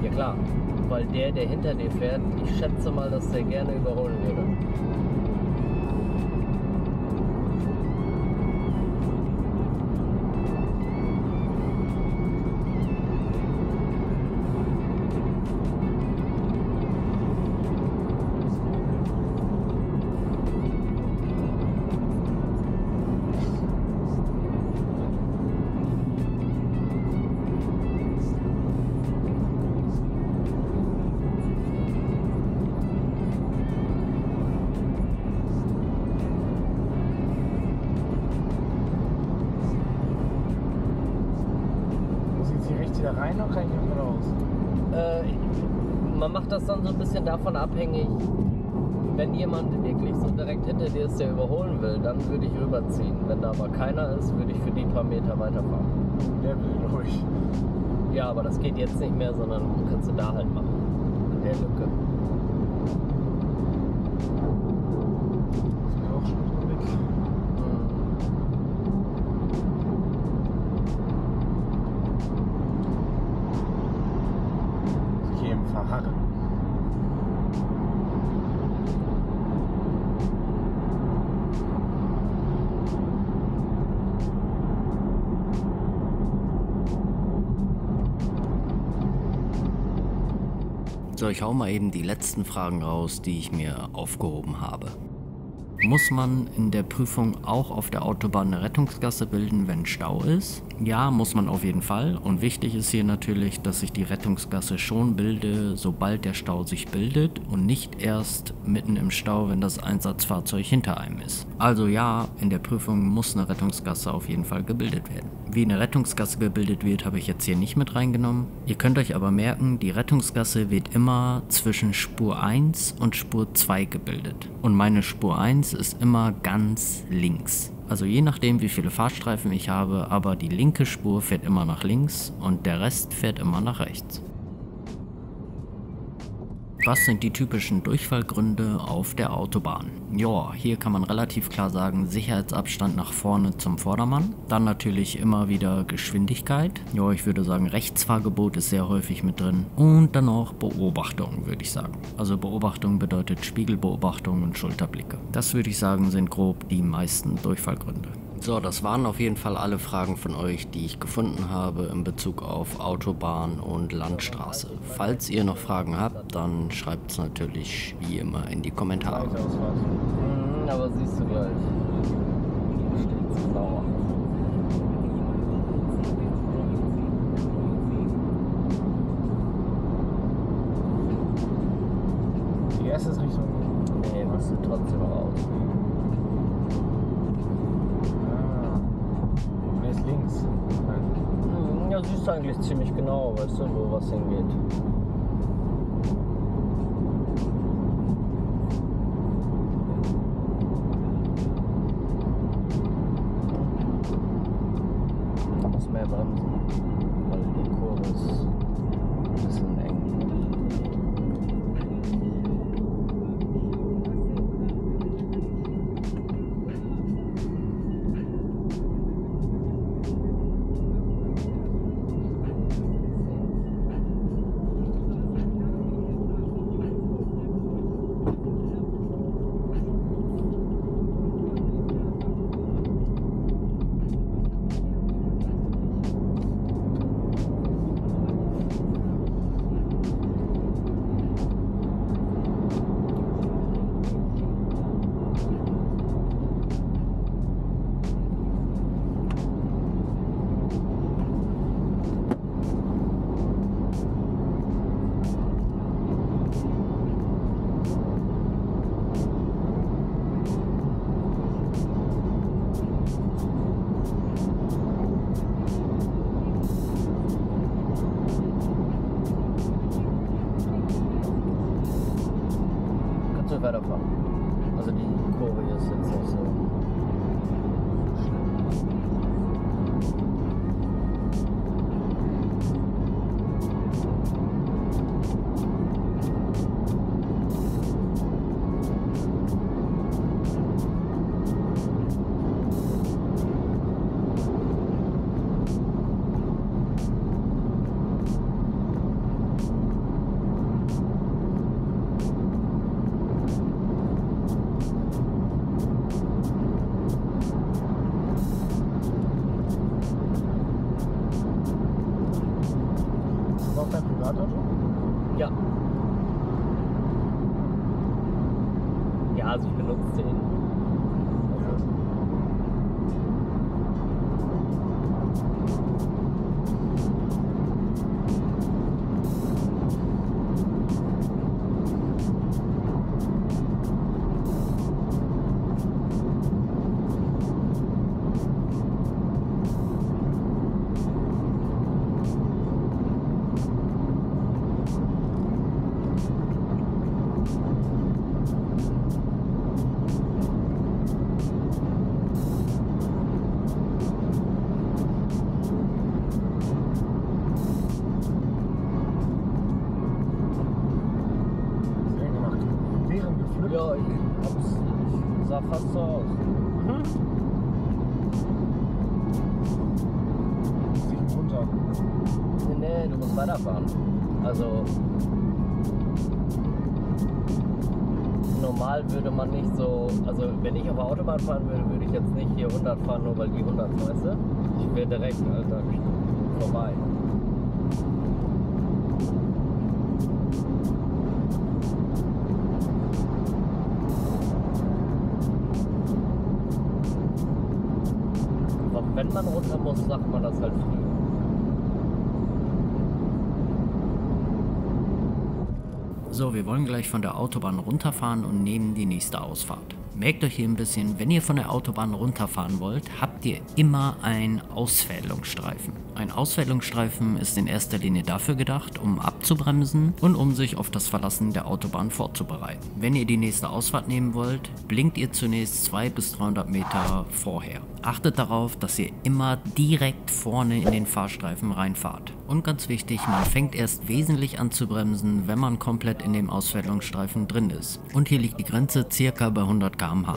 Ja klar, weil der hinter dir fährt, ich schätze mal, dass der gerne überholen würde. Da rein oder kann ich hier raus? Man macht das dann so ein bisschen davon abhängig, wenn jemand wirklich so direkt hinter dir ist, der überholen will, dann würde ich rüberziehen. Wenn da aber keiner ist, würde ich für die paar Meter weiterfahren. Der will ruhig. Ja, aber das geht jetzt nicht mehr, sondern kannst du da halt machen. An der Lücke. Ist mir auch schon weg. So, ich hau mal eben die letzten Fragen raus, die ich mir aufgehoben habe. Muss man in der Prüfung auch auf der Autobahn eine Rettungsgasse bilden, wenn Stau ist? Ja, muss man auf jeden Fall. Und wichtig ist hier natürlich, dass ich die Rettungsgasse schon bilde, sobald der Stau sich bildet und nicht erst mitten im Stau, wenn das Einsatzfahrzeug hinter einem ist. Also ja, in der Prüfung muss eine Rettungsgasse auf jeden Fall gebildet werden. Wie eine Rettungsgasse gebildet wird, habe ich jetzt hier nicht mit reingenommen. Ihr könnt euch aber merken, die Rettungsgasse wird immer zwischen Spur 1 und Spur 2 gebildet. Und meine Spur 1 ist immer ganz links. Also je nachdem, wie viele Fahrstreifen ich habe, aber die linke Spur fährt immer nach links und der Rest fährt immer nach rechts. Was sind die typischen Durchfallgründe auf der Autobahn? Ja, hier kann man relativ klar sagen, Sicherheitsabstand nach vorne zum Vordermann. Dann natürlich immer wieder Geschwindigkeit. Ja, ich würde sagen, Rechtsfahrgebot ist sehr häufig mit drin. Und dann auch Beobachtung, würde ich sagen. Also Beobachtung bedeutet Spiegelbeobachtung und Schulterblicke. Das würde ich sagen, sind grob die meisten Durchfallgründe. So, das waren auf jeden Fall alle Fragen von euch, die ich gefunden habe in Bezug auf Autobahn und Landstraße. Falls ihr noch Fragen habt, dann schreibt es natürlich wie immer in die Kommentare. Aber siehst du gleich. Steht's sauer. Die erste ist Richtung. Nee, musst du trotzdem raus. Links. Nein. Ja, siehst du eigentlich ziemlich genau, weißt du, wo was hingeht. Da muss mehr bremsen, weil die Kurve ist ein bisschen eng. Weiterfahren. Also die Kurve hier ist jetzt nicht so Privatauto? Ja. Ja, also ich benutze den. Ja, ich sah fast so aus. Sieh runter. Nee, du musst weiterfahren. Also normal würde man nicht so, also wenn ich auf der Autobahn fahren würde, würde ich jetzt nicht hier 100 fahren, nur weil die 100, weißt du? Ich wäre direkt, Alter, vorbei. wenn man runter muss, sagt man das halt früh. So, wir wollen gleich von der Autobahn runterfahren und nehmen die nächste Ausfahrt. Merkt euch hier ein bisschen, wenn ihr von der Autobahn runterfahren wollt, habt ihr immer einen Ausfädelungsstreifen. Ein Ausfädelungsstreifen ist in erster Linie dafür gedacht, um abzubremsen und um sich auf das Verlassen der Autobahn vorzubereiten. Wenn ihr die nächste Ausfahrt nehmen wollt, blinkt ihr zunächst 200 bis 300 Meter vorher. Achtet darauf, dass ihr immer direkt vorne in den Fahrstreifen reinfahrt. Und ganz wichtig, man fängt erst wesentlich an zu bremsen, wenn man komplett in dem Ausfädelungsstreifen drin ist. Und hier liegt die Grenze circa bei 100 km/h.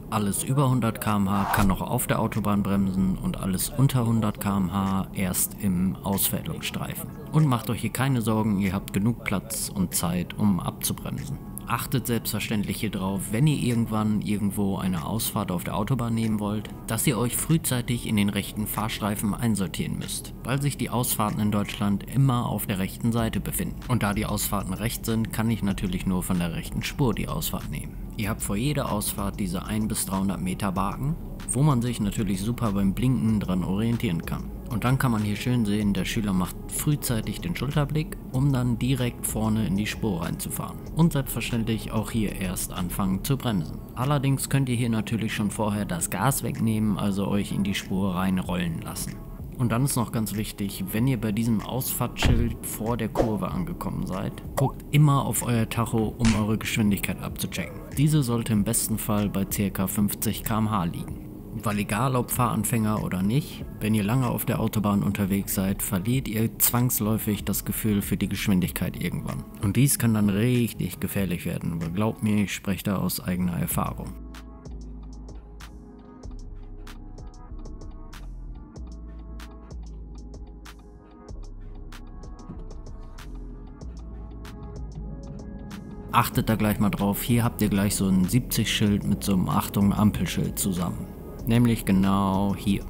Alles über 100 km/h kann noch auf der Autobahn bremsen und alles unter 100 km/h erst im Ausfädelungsstreifen. Und macht euch hier keine Sorgen, ihr habt genug Platz und Zeit, um abzubremsen. Achtet selbstverständlich hier drauf, wenn ihr irgendwann irgendwo eine Ausfahrt auf der Autobahn nehmen wollt, dass ihr euch frühzeitig in den rechten Fahrstreifen einsortieren müsst, weil sich die Ausfahrten in Deutschland immer auf der rechten Seite befinden. Und da die Ausfahrten rechts sind, kann ich natürlich nur von der rechten Spur die Ausfahrt nehmen. Ihr habt vor jeder Ausfahrt diese 100 bis 300 Meter Balken, wo man sich natürlich super beim Blinken dran orientieren kann. Und dann kann man hier schön sehen, der Schüler macht frühzeitig den Schulterblick, um dann direkt vorne in die Spur reinzufahren. Und selbstverständlich auch hier erst anfangen zu bremsen. Allerdings könnt ihr hier natürlich schon vorher das Gas wegnehmen, also euch in die Spur reinrollen lassen. Und dann ist noch ganz wichtig, wenn ihr bei diesem Ausfahrtsschild vor der Kurve angekommen seid, guckt immer auf euer Tacho, um eure Geschwindigkeit abzuchecken. Diese sollte im besten Fall bei ca. 50 km/h liegen. Weil egal ob Fahranfänger oder nicht, wenn ihr lange auf der Autobahn unterwegs seid, verliert ihr zwangsläufig das Gefühl für die Geschwindigkeit irgendwann. Und dies kann dann richtig gefährlich werden, aber glaubt mir, ich spreche da aus eigener Erfahrung. Achtet da gleich mal drauf, hier habt ihr gleich so ein 70-Schild mit so einem Achtung Ampelschild zusammen. Nämlich genau hier.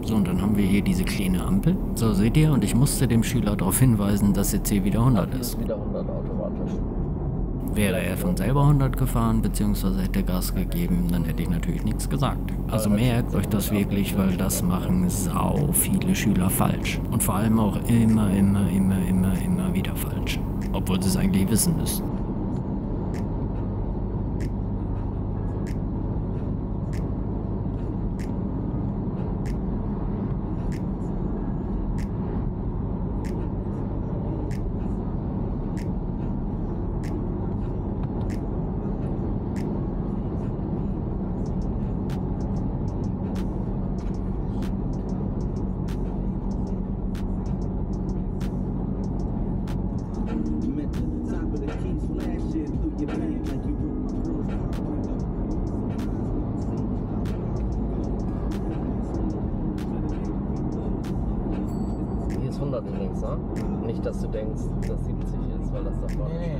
So, und dann haben wir hier diese kleine Ampel. So, seht ihr, und ich musste dem Schüler darauf hinweisen, dass jetzt hier wieder 100 ist. Wieder 100 automatisch. Wäre er von selber 100 gefahren, beziehungsweise hätte Gas gegeben, dann hätte ich natürlich nichts gesagt. Also merkt euch das wirklich, weil das machen sau viele Schüler falsch. Und vor allem auch immer wieder falsch. Obwohl sie es eigentlich wissen müssen. Hier ist 100 übrigens, ne? Nicht, dass du denkst, dass 70 ist, weil das davor. Nee,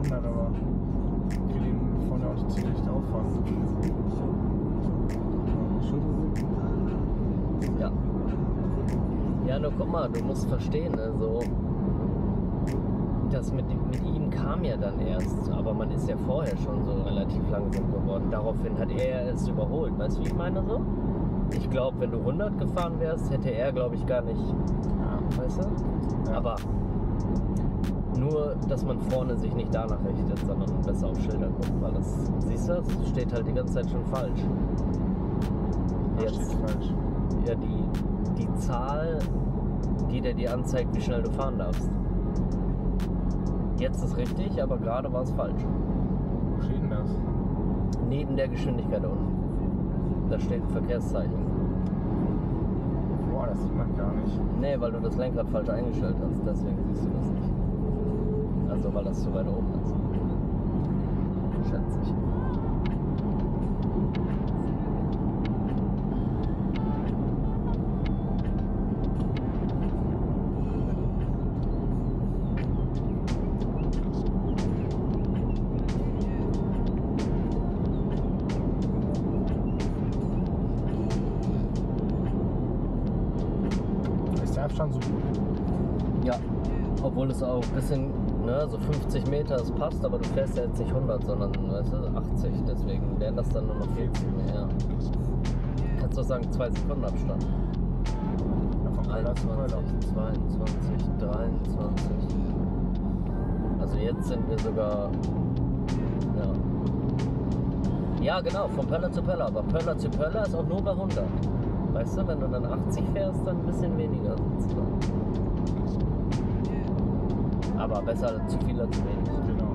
100, aber ich will ihn vorne auch ziemlich auffahren. Ja. Ja, nur guck mal, du musst verstehen, ne, so. Das mit ihm kam ja dann erst, aber man ist ja vorher schon so relativ langsam geworden. Daraufhin hat er es überholt. Weißt du, wie ich meine so? Ich glaube, wenn du 100 gefahren wärst, hätte er, glaube ich, gar nicht. Ja, weißt du? Ja. Aber nur, dass man vorne sich nicht danach richtet, sondern besser auf Schilder guckt, weil das, siehst du, das steht halt die ganze Zeit schon falsch. Das steht falsch. Ja, die Zahl, die der dir anzeigt, wie schnell du fahren darfst. Jetzt ist richtig, aber gerade war es falsch. Wo steht denn das? Neben der Geschwindigkeit unten. Da steht ein Verkehrszeichen. Boah, das sieht man gar nicht. Nee, weil du das Lenkrad falsch eingestellt hast, deswegen siehst du das nicht. Also weil das zu weit oben ist. Schätze ich. Ist der Abstand so gut? Ja, obwohl es auch ein bisschen ne, so 50 Meter, es passt, aber du fährst ja jetzt nicht 100, sondern, weißt du, 80, deswegen wären das dann nur noch 40 mehr. Kannst du sagen, 2 Sekunden Abstand. Ja, von Köln zu 21, 22, 23. Also jetzt sind wir sogar, ja. Ja, genau, von Pöller zu Pöller, aber Pöller zu Pöller ist auch nur bei 100. Weißt du, wenn du dann 80 fährst, dann ein bisschen weniger sitzt da. Aber besser zu viel als zu wenig. Genau.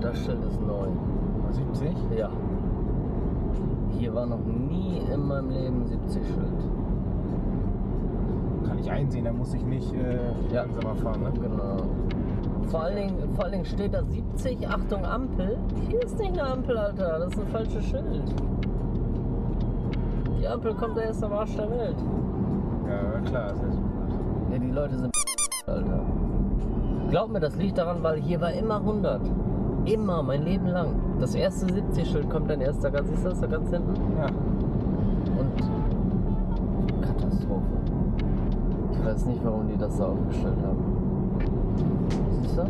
Das Schild ist neu. 70? Ja. Hier war noch nie in meinem Leben 70 Schild. Kann ich einsehen, da muss ich nicht langsamer fahren. Ne? Genau. Vor allen Dingen steht da 70, Achtung Ampel. Hier ist nicht eine Ampel, Alter. Das ist ein falsches Schild. Die Ampel kommt ja erst am Arsch der Welt. Ja, klar. Das heißt, Ja, die Leute sind Alter. Glaub mir, das liegt daran, weil hier war immer 100. Immer, mein Leben lang. Das erste 70-Schild kommt dann erst da ganz, siehst du das da ganz hinten? ja. Und Katastrophe. Ich weiß nicht, warum die das so aufgestellt haben. Siehst du?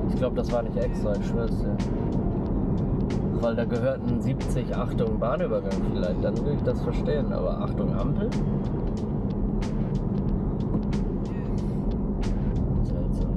Ich glaube, das war nicht extra, ich schwör's dir. Weil da gehörten 70, Achtung, Bahnübergang vielleicht, dann würde ich das verstehen, aber Achtung, Ampel? Seltsam.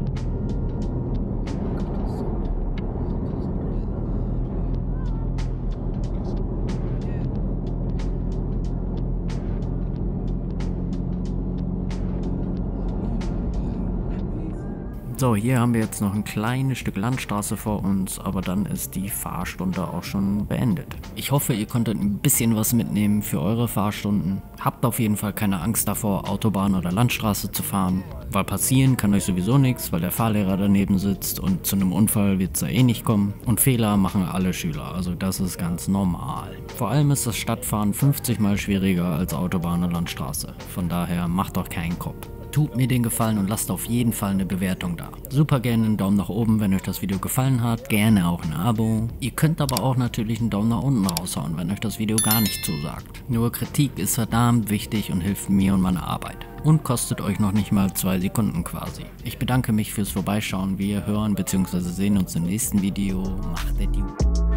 So, hier haben wir jetzt noch ein kleines Stück Landstraße vor uns, aber dann ist die Fahrstunde auch schon beendet. Ich hoffe, ihr konntet ein bisschen was mitnehmen für eure Fahrstunden. Habt auf jeden Fall keine Angst davor, Autobahn oder Landstraße zu fahren, weil passieren kann euch sowieso nichts, weil der Fahrlehrer daneben sitzt und zu einem Unfall wird es da eh nicht kommen. Und Fehler machen alle Schüler, also das ist ganz normal. Vor allem ist das Stadtfahren 50 mal schwieriger als Autobahn oder Landstraße. Von daher macht doch keinen Kopf. Tut mir den Gefallen und lasst auf jeden Fall eine Bewertung da. Super gerne einen Daumen nach oben, wenn euch das Video gefallen hat. Gerne auch ein Abo. Ihr könnt aber auch natürlich einen Daumen nach unten raushauen, wenn euch das Video gar nicht zusagt. Nur Kritik ist verdammt wichtig und hilft mir und meiner Arbeit. Und kostet euch noch nicht mal 2 Sekunden quasi. Ich bedanke mich fürs Vorbeischauen. Wir hören bzw. sehen uns im nächsten Video. Macht es gut.